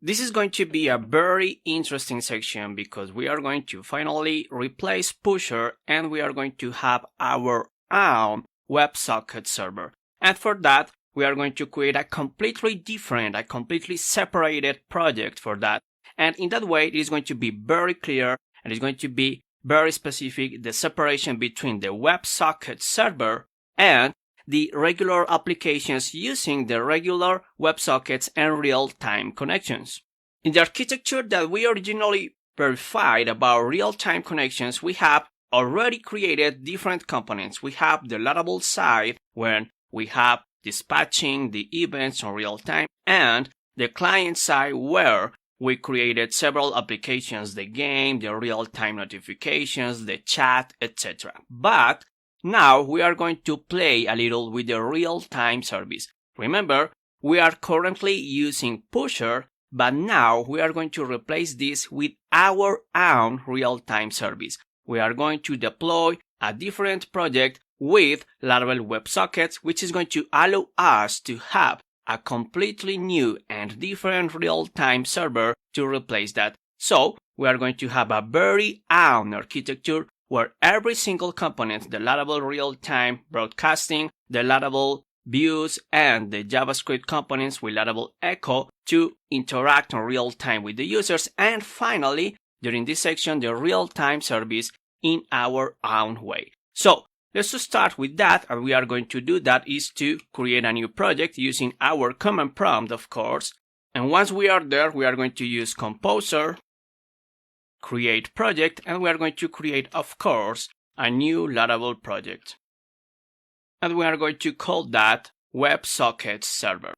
This is going to be a very interesting section because we are going to finally replace Pusher and we are going to have our own WebSocket server. And for that, we are going to create a completely different, a completely separated project for that. And in that way, it is going to be very clear and it's going to be very specific, the separation between the WebSocket server and the regular applications using the regular WebSockets and real-time connections. In the architecture that we originally verified about real-time connections, we have already created different components. We have the Laravel side where we have dispatching the events on real-time and the client side where we created several applications, the game, the real-time notifications, the chat, etc. But now we are going to play a little with the real-time service. Remember, we are currently using Pusher, but now we are going to replace this with our own real-time service. We are going to deploy a different project with Laravel WebSockets, which is going to allow us to have a completely new and different real-time server to replace that. So we are going to have a very own architecture where every single component, the Laravel real-time broadcasting, the Laravel views, and the JavaScript components with Laravel Echo to interact on real-time with the users, and finally, during this section, the real-time service in our own way. So let's just start with that, and we are going to do that is to create a new project using our command prompt, of course. And once we are there, we are going to use Composer, create project, and we are going to create, of course, a new Laravel project. And we are going to call that WebSockets server.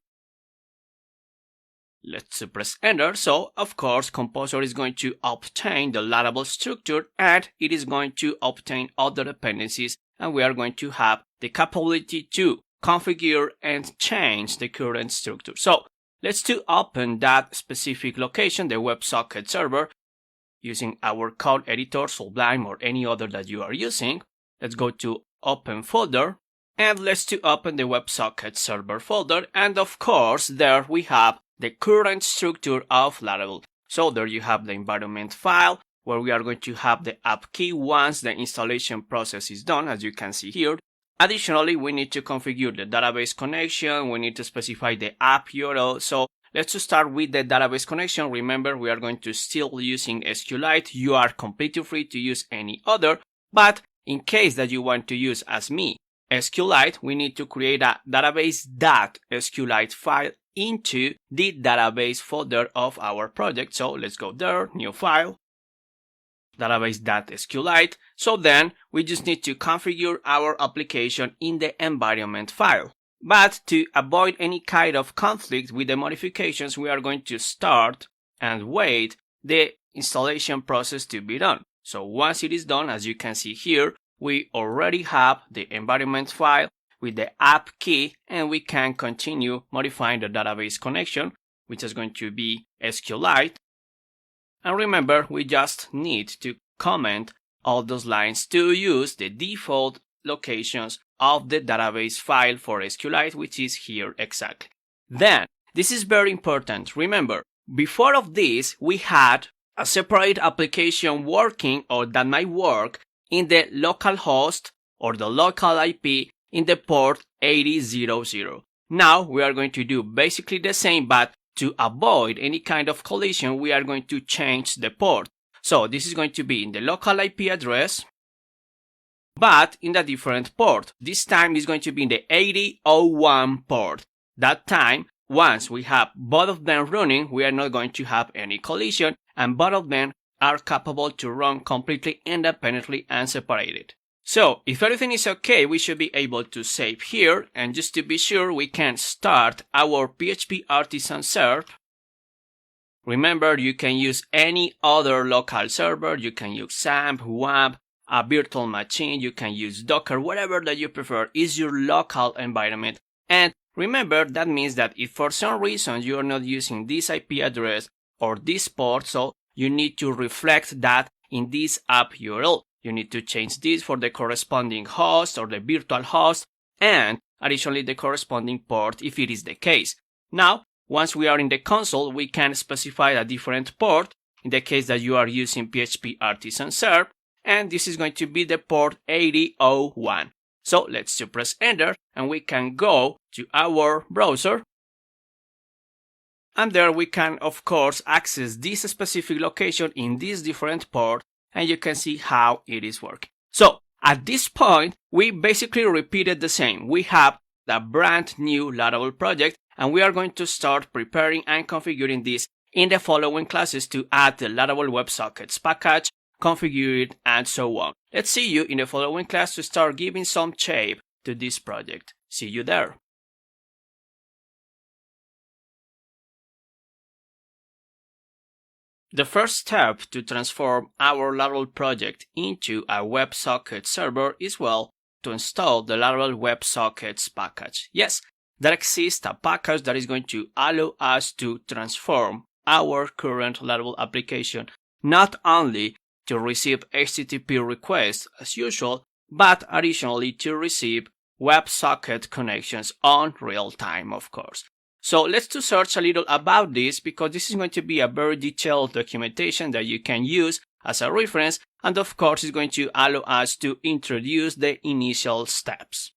Let's press enter. So, of course, Composer is going to obtain the Laravel structure and it is going to obtain all the dependencies, and we are going to have the capability to configure and change the current structure. So, let's to open that specific location, the WebSocket server, using our code editor, Sublime, or any other that you are using. Let's go to Open Folder, and let's to open the WebSocket server folder, and of course, there we have the current structure of Laravel. So there you have the environment file, where we are going to have the app key once the installation process is done, as you can see here. Additionally, we need to configure the database connection, we need to specify the app URL, so let's just start with the database connection. Remember, we are going to still using SQLite. You are completely free to use any other, but in case that you want to use, as me, SQLite, we need to create a database.sqlite file into the database folder of our project. So let's go there, new file, database.sqlite. So then we just need to configure our application in the environment file. But to avoid any kind of conflict with the modifications, we are going to start and wait the installation process to be done. So once it is done, as you can see here, we already have the environment file with the app key, and we can continue modifying the database connection, which is going to be SQLite. And remember, we just need to comment all those lines to use the default locations of the database file for SQLite, which is here exactly. Then, this is very important. Remember, before of this, we had a separate application working, or that might work, in the local host or the local IP in the port 8000. Now, we are going to do basically the same, but to avoid any kind of collision, we are going to change the port. So this is going to be in the local IP address, but in a different port. This time is going to be in the 8001 port. That time, once we have both of them running, we are not going to have any collision, and both of them are capable to run completely independently and separated. So, if everything is okay, we should be able to save here, and just to be sure, we can start our PHP Artisan server. Remember, you can use any other local server, you can use XAMPP, WAMP, a virtual machine, you can use Docker, whatever that you prefer is your local environment. And remember, that means that if for some reason you are not using this IP address or this port, so you need to reflect that in this app URL. You need to change this for the corresponding host or the virtual host, and additionally the corresponding port if it is the case. Now, once we are in the console, we can specify a different port in the case that you are using PHP Artisan Serve, and this is going to be the port 8001. So let's just press enter and we can go to our browser. And there we can, of course, access this specific location in this different port, and you can see how it is working. So at this point, we basically repeated the same. We have the brand new Laravel project, and we are going to start preparing and configuring this in the following classes to add the Laravel WebSockets package, configure it, and so on. Let's see you in the following class to start giving some shape to this project. See you there. The first step to transform our Laravel project into a WebSocket server is, well, to install the Laravel WebSockets package. Yes, there exists a package that is going to allow us to transform our current Laravel application not only to receive HTTP requests as usual, but additionally to receive WebSocket connections on real time, of course. So let's do search a little about this, because this is going to be a very detailed documentation that you can use as a reference, and of course it's going to allow us to introduce the initial steps.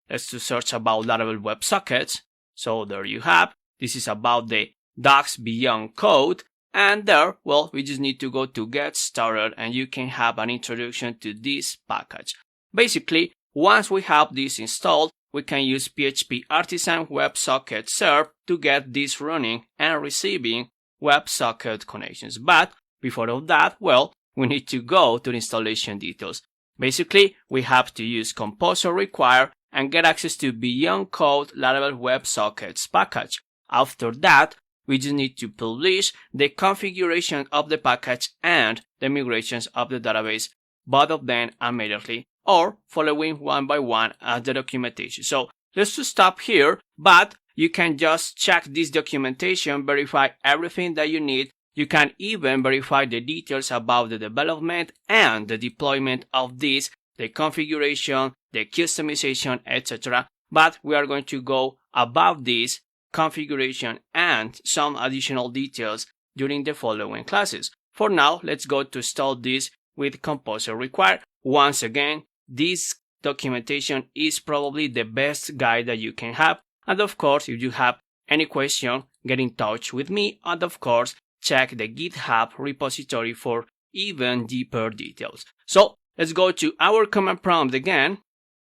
Let's do search about Laravel WebSockets. So there you have. This is about the docs beyond code, and there, well, we just need to go to get started and you can have an introduction to this package. Basically, once we have this installed, we can use PHP Artisan WebSocket Serve to get this running and receiving WebSocket connections. But before all that, well, we need to go to the installation details. Basically, we have to use composer require and get access to beyond code Laravel WebSockets package. After that, we just need to publish the configuration of the package and the migrations of the database, both of them immediately, or following one by one as the documentation. So let's just stop here, but you can just check this documentation, verify everything that you need. You can even verify the details about the development and the deployment of this, the configuration, the customization, etc. But we are going to go about this configuration and some additional details during the following classes. For now, let's go to install this with composer require. Once again, this documentation is probably the best guide that you can have. And of course, if you have any question, get in touch with me. And of course, check the GitHub repository for even deeper details. So let's go to our command prompt again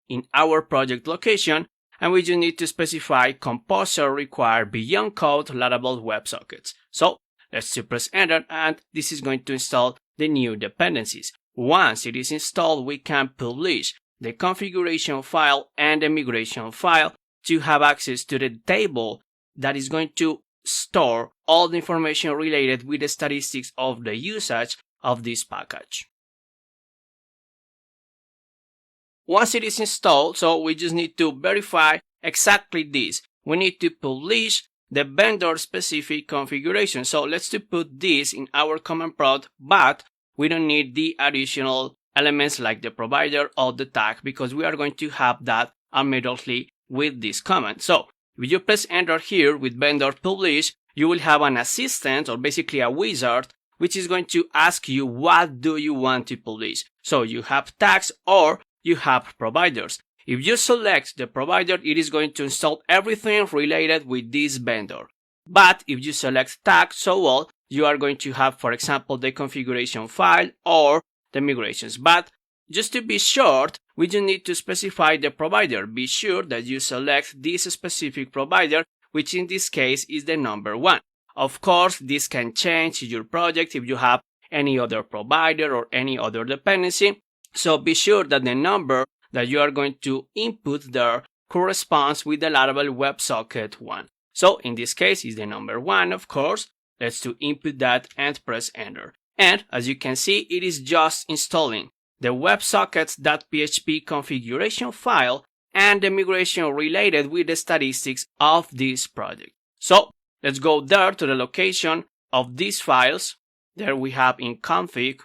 in our project location. And we just need to specify composer require beyond code Laravel WebSockets. So let's press enter, and this is going to install the new dependencies. Once it is installed, we can publish the configuration file and the migration file to have access to the table that is going to store all the information related with the statistics of the usage of this package. Once it is installed, so we just need to verify exactly this. We need to publish the vendor specific configuration. So let's put this in our command prompt, but we don't need the additional elements like the provider or the tag, because we are going to have that immediately with this command. So if you press enter here with vendor publish, you will have an assistant, or basically a wizard, which is going to ask you what do you want to publish. So you have tags or you have providers. If you select the provider, it is going to install everything related with this vendor. But if you select tags, so well, you are going to have, for example, the configuration file or the migrations. But just to be short, we just need to specify the provider. Be sure that you select this specific provider, which in this case is the number 1. Of course, this can change in your project if you have any other provider or any other dependency. So be sure that the number that you are going to input there corresponds with the Laravel WebSocket 1. So in this case is the number 1, of course. Let's input that and press enter. And as you can see, it is just installing the websockets.php configuration file and the migration related with the statistics of this project. So let's go there to the location of these files. There we have in config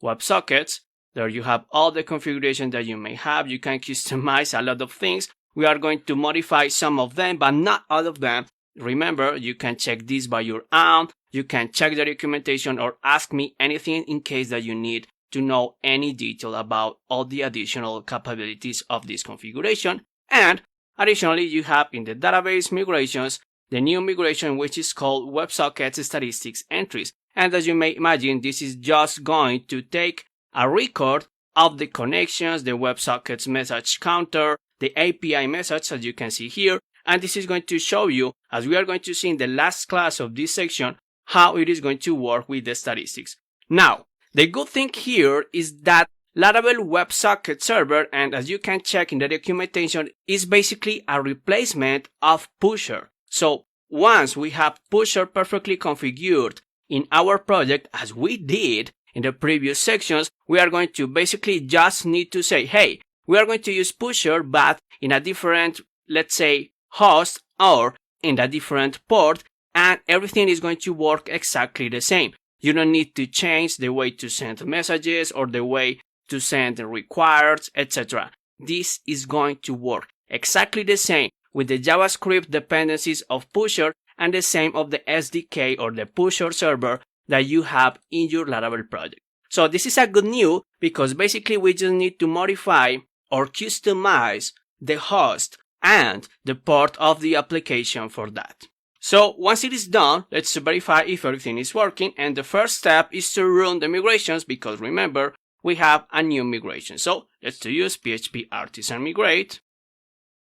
WebSockets. There you have all the configuration that you may have. You can customize a lot of things. We are going to modify some of them, but not all of them. Remember, you can check this by your own. You can check the documentation or ask me anything in case that you need to know any detail about all the additional capabilities of this configuration. And additionally, you have in the database migrations, the new migration which is called WebSockets statistics entries. And as you may imagine, this is just going to take a record of the connections, the WebSockets message counter, the API message as you can see here. And this is going to show you, as we are going to see in the last class of this section, how it is going to work with the statistics. Now, the good thing here is that Laravel WebSocket server, and as you can check in the documentation, is basically a replacement of Pusher. So once we have Pusher perfectly configured in our project, as we did in the previous sections, we are going to basically just need to say, hey, we are going to use Pusher, but in a different, let's say, host or in a different port, and everything is going to work exactly the same. You don't need to change the way to send messages or the way to send requires, etc. This is going to work exactly the same with the JavaScript dependencies of Pusher and the same of the SDK or the Pusher server that you have in your Laravel project. So this is a good news because basically we just need to modify or customize the host and the port of the application for that. So once it is done, let's verify if everything is working, and the first step is to run the migrations because remember, we have a new migration. So let's use PHP artisan migrate.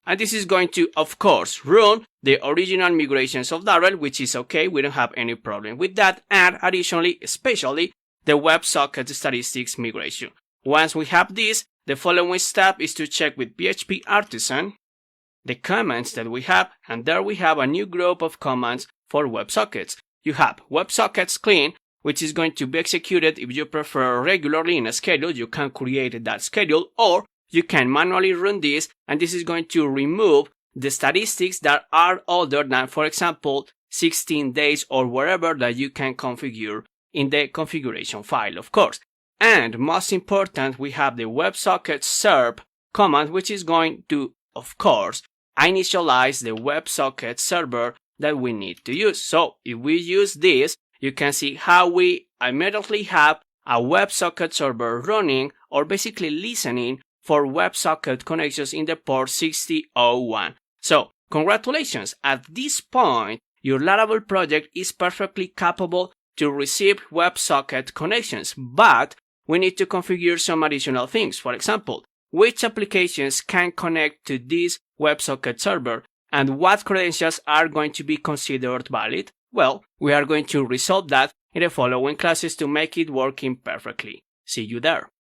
And this is going to, of course, run the original migrations of Laravel, which is okay. We don't have any problem with that. And additionally, especially the WebSocket statistics migration. Once we have this, the following step is to check with PHP artisan the commands that we have, and there we have a new group of commands for WebSockets. You have WebSockets clean, which is going to be executed if you prefer regularly in a schedule. You can create that schedule, or you can manually run this, and this is going to remove the statistics that are older than, for example, 16 days or wherever that you can configure in the configuration file, of course. And most important, we have the WebSockets serve command, which is going to, of course, initialize the WebSocket server that we need to use. So if we use this, you can see how we immediately have a WebSocket server running or basically listening for WebSocket connections in the port 6001. So congratulations, at this point your Laravel project is perfectly capable to receive WebSocket connections, but we need to configure some additional things. For example, which applications can connect to this WebSocket server and what credentials are going to be considered valid? Well, we are going to resolve that in the following classes to make it working perfectly. See you there.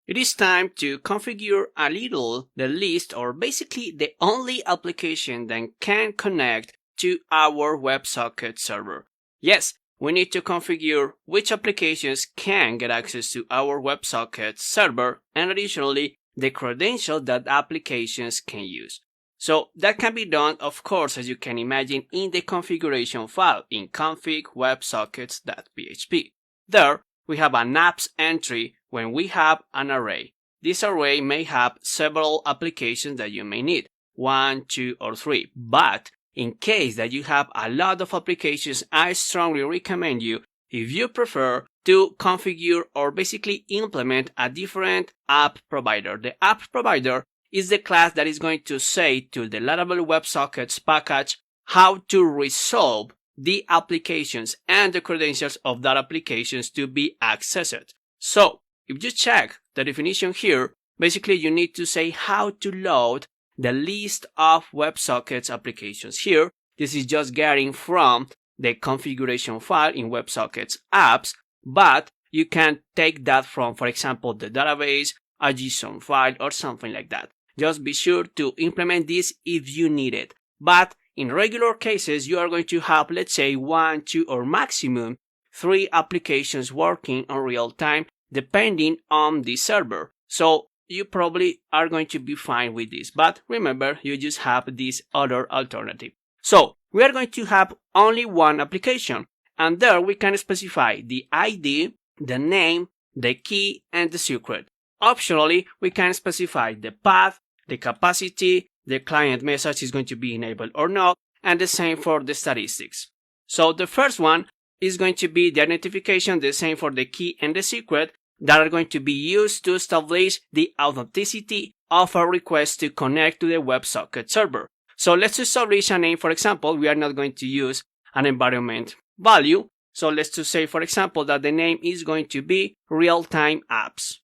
It is time to configure a little the list, or basically the only application that can connect to our WebSocket server. Yes, we need to configure which applications can get access to our WebSocket server and additionally the credentials that applications can use. So that can be done, of course, as you can imagine, in the configuration file in config websockets.php. There we have an apps entry when we have an array. This array may have several applications that you may need, 1, 2, or 3, but in case that you have a lot of applications, I strongly recommend you, if you prefer, to configure or basically implement a different app provider. The app provider is the class that is going to say to the Laravel WebSockets package how to resolve the applications and the credentials of that applications to be accessed. So, if you check the definition here, basically you need to say how to load the list of WebSockets applications. Here, this is just getting from the configuration file in WebSockets apps, but you can take that from, for example, the database, a JSON file, or something like that. Just be sure to implement this if you need it. But in regular cases, you are going to have, let's say, 1, 2, or maximum 3 applications working on real time, depending on the server. So you probably are going to be fine with this, but remember, you just have this other alternative. So we are going to have only one application, and there we can specify the ID, the name, the key, and the secret. Optionally, we can specify the path, the capacity, the client message is going to be enabled or not, and the same for the statistics. So the first one is going to be the identification, the same for the key and the secret, that are going to be used to establish the authenticity of a request to connect to the WebSocket server. So let's establish a name. For example, we are not going to use an environment value. So let's just say, for example, that the name is going to be real-time apps.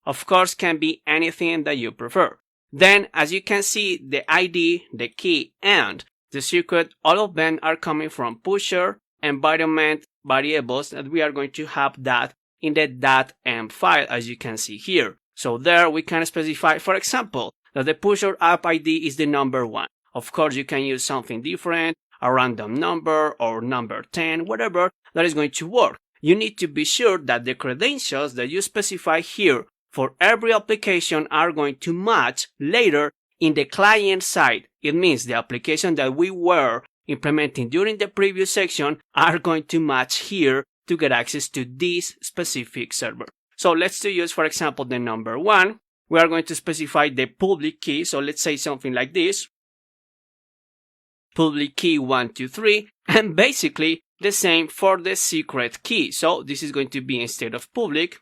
Of course, can be anything that you prefer. Then, as you can see, the ID, the key, and the secret, all of them are coming from pusher environment variables, that we are going to have that in the .env file, as you can see here. So there we can specify, for example, that the pusher app ID is the number 1. Of course, you can use something different, a random number or number 10, whatever, that is going to work. You need to be sure that the credentials that you specify here for every application are going to match later in the client side. It means the application that we were implementing during the previous section are going to match here to get access to this specific server. So let's use, for example, the number 1. We are going to specify the public key. So let's say something like this. Public key 123, and basically the same for the secret key. So this is going to be, instead of public,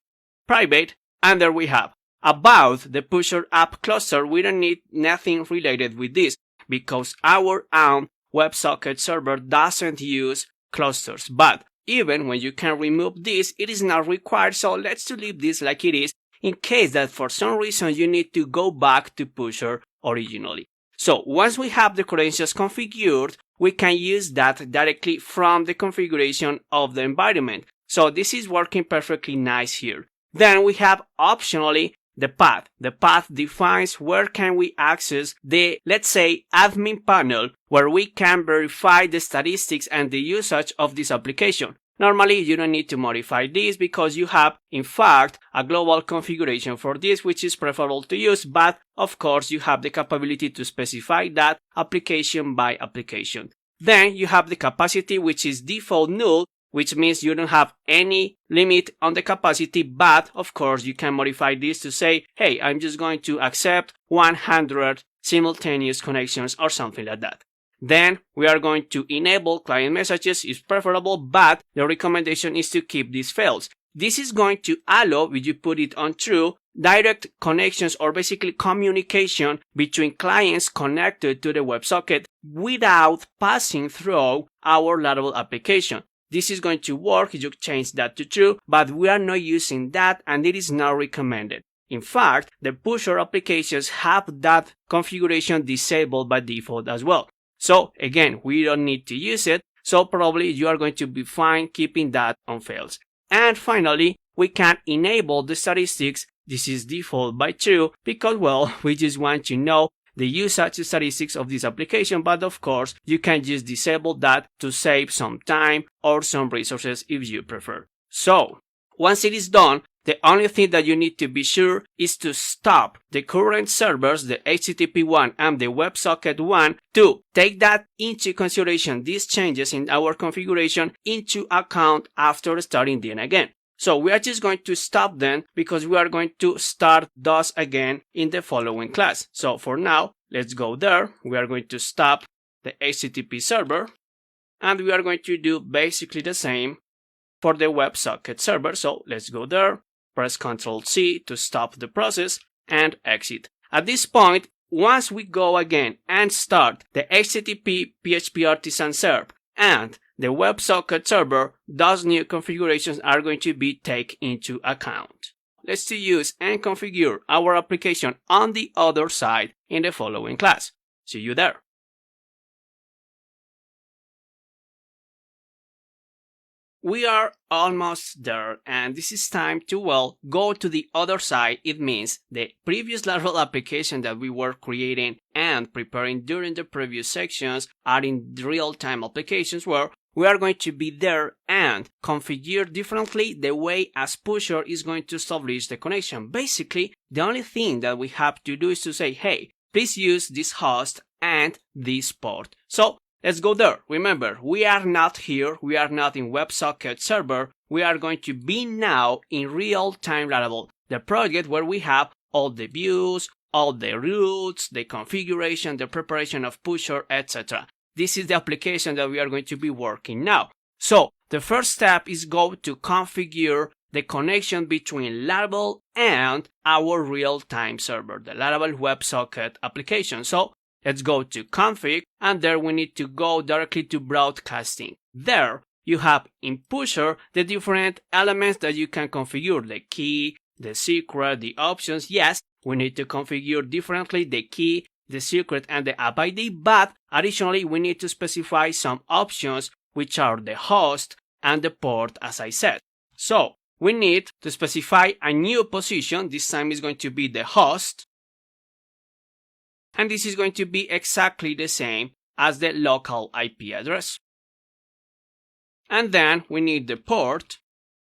private, and there we have. About the pusher app cluster, we don't need nothing related with this because our own WebSocket server doesn't use clusters. But even when you can remove this, it is not required. So let's leave this like it is in case that for some reason you need to go back to pusher originally. So once we have the credentials configured, we can use that directly from the configuration of the environment. So this is working perfectly nice here. Then we have optionally the path. The path defines where can we access the, let's say, admin panel, where we can verify the statistics and the usage of this application. Normally, you don't need to modify this because you have, in fact, a global configuration for this, which is preferable to use, but of course, you have the capability to specify that application by application. Then you have the capacity, which is default null, which means you don't have any limit on the capacity, but of course, you can modify this to say, hey, I'm just going to accept 100 simultaneous connections or something like that. Then we are going to enable client messages is preferable, but the recommendation is to keep these fields. This is going to allow, if you put it on true, direct connections or basically communication between clients connected to the WebSocket without passing through our Laravel application. This is going to work if you change that to true, but we are not using that and it is not recommended. In fact, the pusher applications have that configuration disabled by default as well. So again, we don't need to use it, so probably you are going to be fine keeping that on fails. And finally, we can enable the statistics. This is default by true because, well, we just want to know the usage statistics of this application, but of course, you can just disable that to save some time or some resources if you prefer. So, once it is done, the only thing that you need to be sure is to stop the current servers, the HTTP one and the WebSocket one, to take that into consideration, these changes in our configuration into account after starting them again. So we are just going to stop them because we are going to start those again in the following class. So for now, let's go there. We are going to stop the HTTP server and we are going to do basically the same for the WebSocket server. So let's go there. Press Ctrl C to stop the process and exit. At this point, once we go again and start the HTTP PHP artisan server and the WebSocket server, those new configurations are going to be taken into account. Let's use and configure our application on the other side in the following class. See you there. We are almost there and this is time to, well, go to the other side. It means the previous Laravel application that we were creating and preparing during the previous sections are in real-time applications where we are going to be there and configure differently the way as pusher is going to establish the connection. Basically, the only thing that we have to do is to say, hey, please use this host and this port. So let's go there. Remember, we are not here. We are not in WebSocket server. We are going to be now in real-time Laravel. the project where we have all the views, all the routes, the configuration, the preparation of pusher, etc. This is the application that we are going to be working now. So the first step is go to configure the connection between Laravel and our real-time server, the Laravel WebSocket application. So let's go to config, and there we need to go directly to broadcasting. There you have in pusher the different elements that you can configure, the key, the secret, the options. Yes, we need to configure differently the key, the secret, and the app ID, but additionally we need to specify some options, which are the host and the port, as I said. So we need to specify a new position. This time is going to be the host, and this is going to be exactly the same as the local IP address. And then we need the port,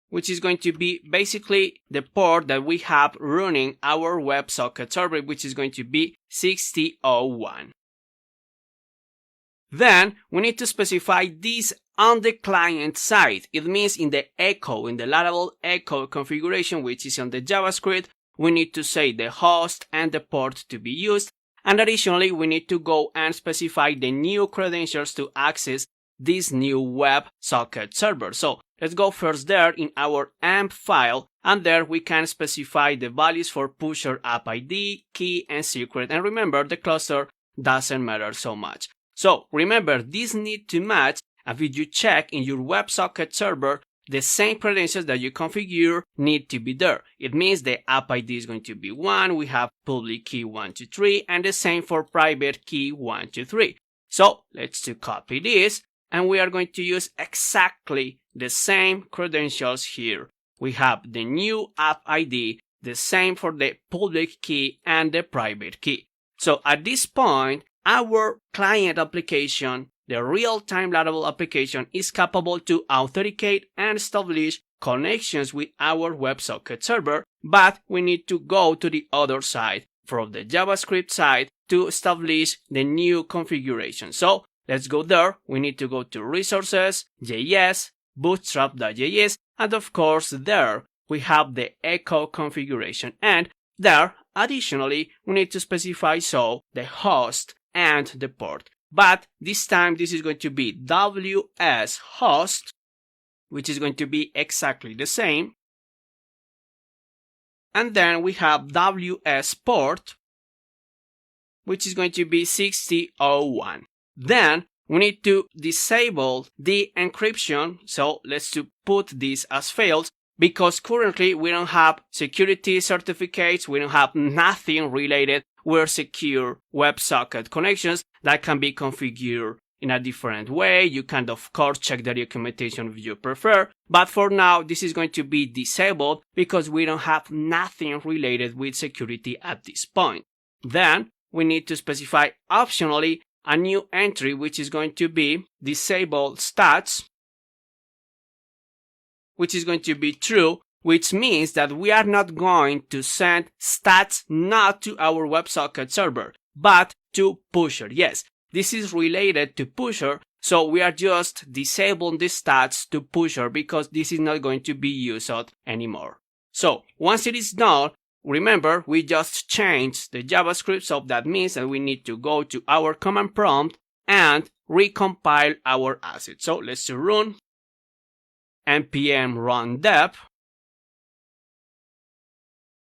which is going to be basically the port that we have running our WebSocket server, which is going to be 6001. Then we need to specify this on the client side. It means in the echo, in the Laravel echo configuration, which is on the JavaScript, we need to say the host and the port to be used. And additionally, we need to go and specify the new credentials to access this new WebSocket server. So let's go first there in our AMP file, and there we can specify the values for pusher app ID, key, and secret. And remember, the cluster doesn't matter so much. So remember, these need to match, and if you check in your WebSocket server, the same credentials that you configure need to be there. It means the app ID is going to be 1, we have public key 123, and the same for private key 123. So let's copy this, and we are going to use exactly the same credentials here. We have the new app ID, the same for the public key and the private key. So at this point, our client application, the real-time Laravel application, is capable to authenticate and establish connections with our WebSocket server, but we need to go to the other side, from the JavaScript side, to establish the new configuration. So let's go there. We need to go to resources, JS, bootstrap.js, and of course there we have the echo configuration. And there, additionally, we need to specify the host and the port. But this time this is going to be WS host, which is going to be exactly the same. And then we have WS port, which is going to be 6001. Then we need to disable the encryption. So let's put this as failed, because currently we don't have security certificates, we don't have nothing related with secure WebSocket connections that can be configured in a different way. You can of course check the documentation if you prefer, but for now this is going to be disabled because we don't have nothing related with security at this point. Then we need to specify optionally a new entry, which is going to be disable stats, which is going to be true, which means that we are not going to send stats not to our WebSocket server, but to pusher. Yes, this is related to pusher, so we are just disabling the stats to pusher because this is not going to be used anymore. So once it is done, remember, we just changed the JavaScript, so that means that we need to go to our command prompt and recompile our asset. So let's run npm run dep.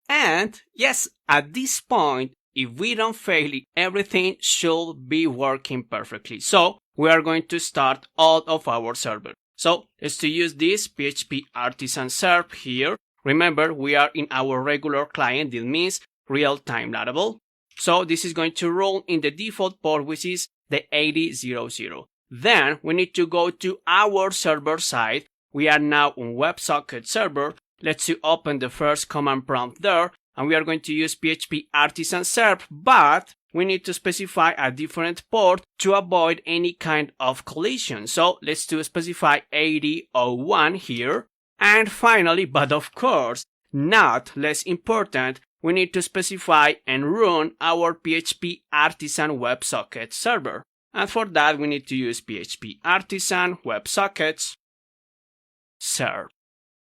And yes, at this point, if we don't fail it, everything should be working perfectly. So we are going to start all of our server. So let's use this PHP artisan serve here. Remember, we are in our regular client. This means real-time Laravel. So this is going to run in the default port, which is the 8000. Then we need to go to our server side. We are now on WebSocket server. Let's open the first command prompt there, and we are going to use PHP artisan serve, but we need to specify a different port to avoid any kind of collision. So let's specify 8001 here. And finally, but of course, not less important, we need to specify and run our PHP artisan WebSocket server. And for that, we need to use PHP artisan WebSockets serve.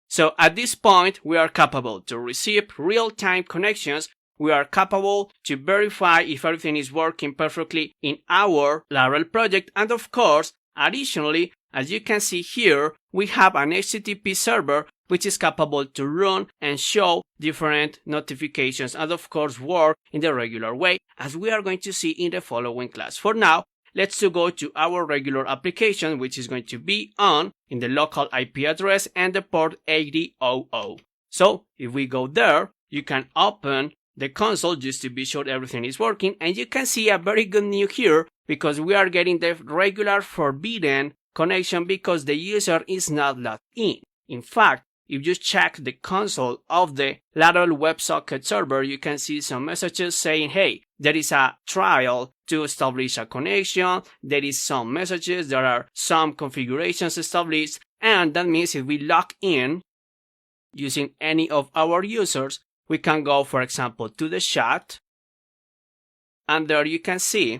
So at this point, we are capable to receive real-time connections. We are capable to verify if everything is working perfectly in our Laravel project. And of course, additionally, as you can see here, we have an HTTP server which is capable to run and show different notifications and of course work in the regular way, as we are going to see in the following class. For now, let's go to our regular application, which is going to be on in the local IP address and the port 8000. So if we go there, you can open the console just to be sure everything is working, and you can see a very good news here because we are getting the regular forbidden connection because the user is not logged in. In fact, if you check the console of the Laravel WebSocket server, you can see some messages saying, hey, there is a trial to establish a connection, there is some messages, there are some configurations established, and that means if we log in using any of our users, we can go, for example, to the chat, and there you can see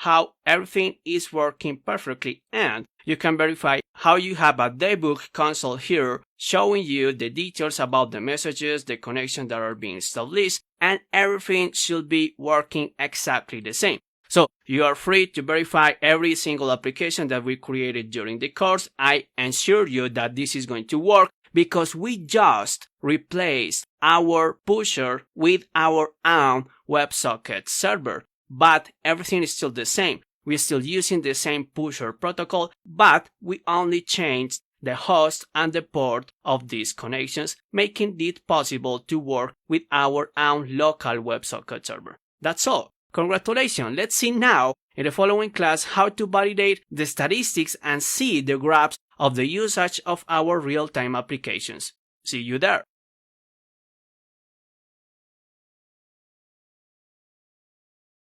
how everything is working perfectly, and you can verify how you have a debug console here showing you the details about the messages, the connections that are being established, and everything should be working exactly the same. So you are free to verify every single application that we created during the course. I assure you that this is going to work because we just replaced our pusher with our own WebSocket server, but everything is still the same. We're still using the same pusher protocol, but we only changed the host and the port of these connections, making it possible to work with our own local WebSocket server. That's all. Congratulations. Let's see now in the following class how to validate the statistics and see the graphs of the usage of our real-time applications. See you there.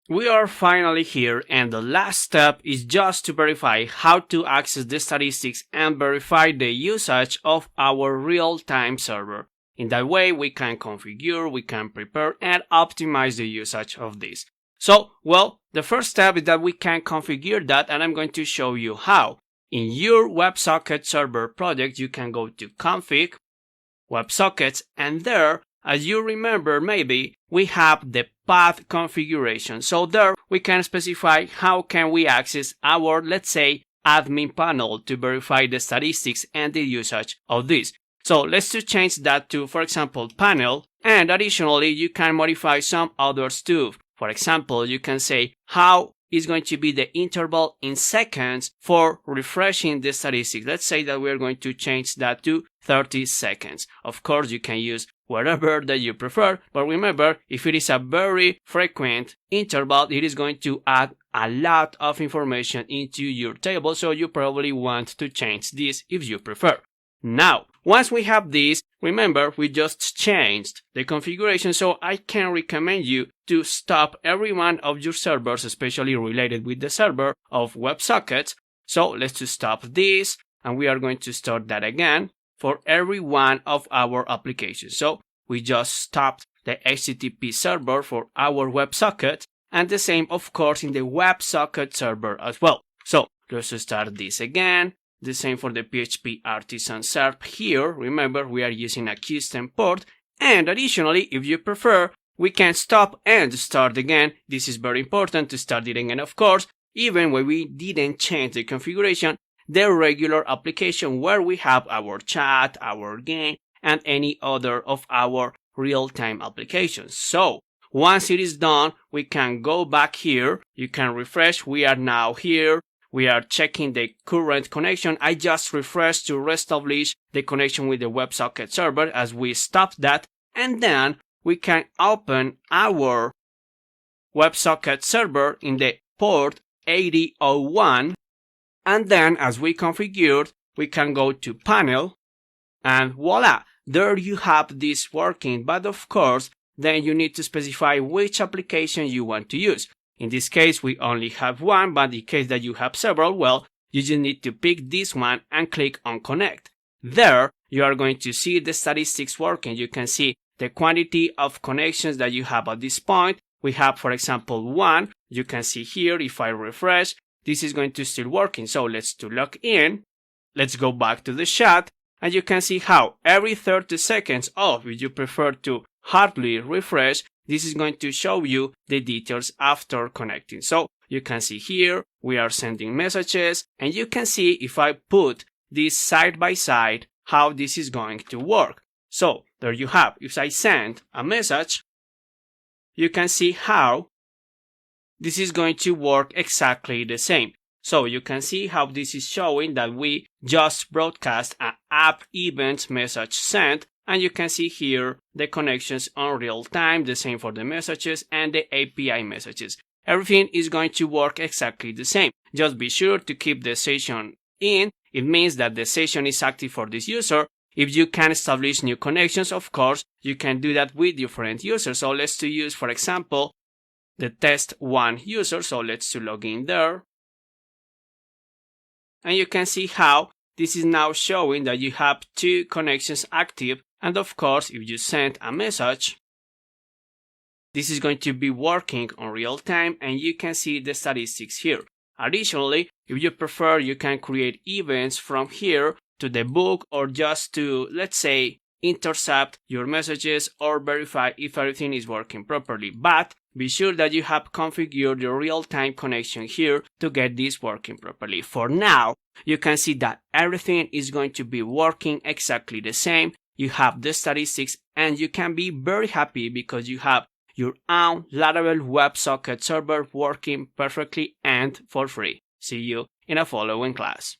We are finally here, and the last step is just to verify how to access the statistics and verify the usage of our real-time server. In that way, we can configure, we can prepare, and optimize the usage of this. So, well, the first step is that we can configure that, and I'm going to show you how. In your WebSocket server project, you can go to Config, WebSockets, and there, as you remember maybe, we have the path configuration. So there we can specify how can we access our, let's say, admin panel to verify the statistics and the usage of this. So let's just change that to, for example, panel, and additionally you can modify some others too. For example, you can say how is going to be the interval in seconds for refreshing the statistics. Let's say that we're going to change that to 30 seconds. Of course, you can use whatever that you prefer, but remember, if it is a very frequent interval, it is going to add a lot of information into your table, so you probably want to change this if you prefer. Now, once we have this, remember, we just changed the configuration, so I can recommend you to stop every one of your servers, especially related with the server of WebSockets. So let's just stop this, and we are going to start that again for every one of our applications. So we just stopped the HTTP server for our WebSocket, and the same, of course, in the WebSocket server as well. So let's start this again. The same for the PHP Artisan server here. Remember, we are using a custom port. And additionally, if you prefer, we can stop and start again. This is very important to start it again, of course, even when we didn't change the configuration, the regular application where we have our chat, our game, and any other of our real-time applications. So once it is done, we can go back here. You can refresh. We are now here. We are checking the current connection. I just refreshed to reestablish the connection with the WebSocket server as we stopped that. And then we can open our WebSocket server in the port 8001. And then as we configured, we can go to panel and voila, there you have this working. But of course, then you need to specify which application you want to use. In this case, we only have one, but in case that you have several, well, you just need to pick this one and click on connect. There, you are going to see the statistics working. You can see the quantity of connections that you have at this point. We have, for example, one. You can see here, if I refresh, this is going to still working. So let's to log in. Let's go back to the chat. And you can see how every 30 seconds, or if you prefer to hardly refresh, this is going to show you the details after connecting. So you can see here, we are sending messages, and you can see if I put this side by side, how this is going to work. So there you have, if I send a message, you can see how this is going to work exactly the same. So you can see how this is showing that we just broadcast an app event message sent, and you can see here the connections on real time, the same for the messages and the API messages. Everything is going to work exactly the same. Just be sure to keep the session in. It means that the session is active for this user. If you can establish new connections, of course, you can do that with different users. So let's use, for example, the test one user. So let's log in there. And you can see how this is now showing that you have 2 connections active. And of course, if you send a message, this is going to be working on real time, and you can see the statistics here. Additionally, if you prefer, you can create events from here to debug or just to, let's say, intercept your messages or verify if everything is working properly. But be sure that you have configured your real-time connection here to get this working properly. For now, you can see that everything is going to be working exactly the same. You have the statistics, and you can be very happy because you have your own Laravel WebSocket server working perfectly and for free. See you in a following class.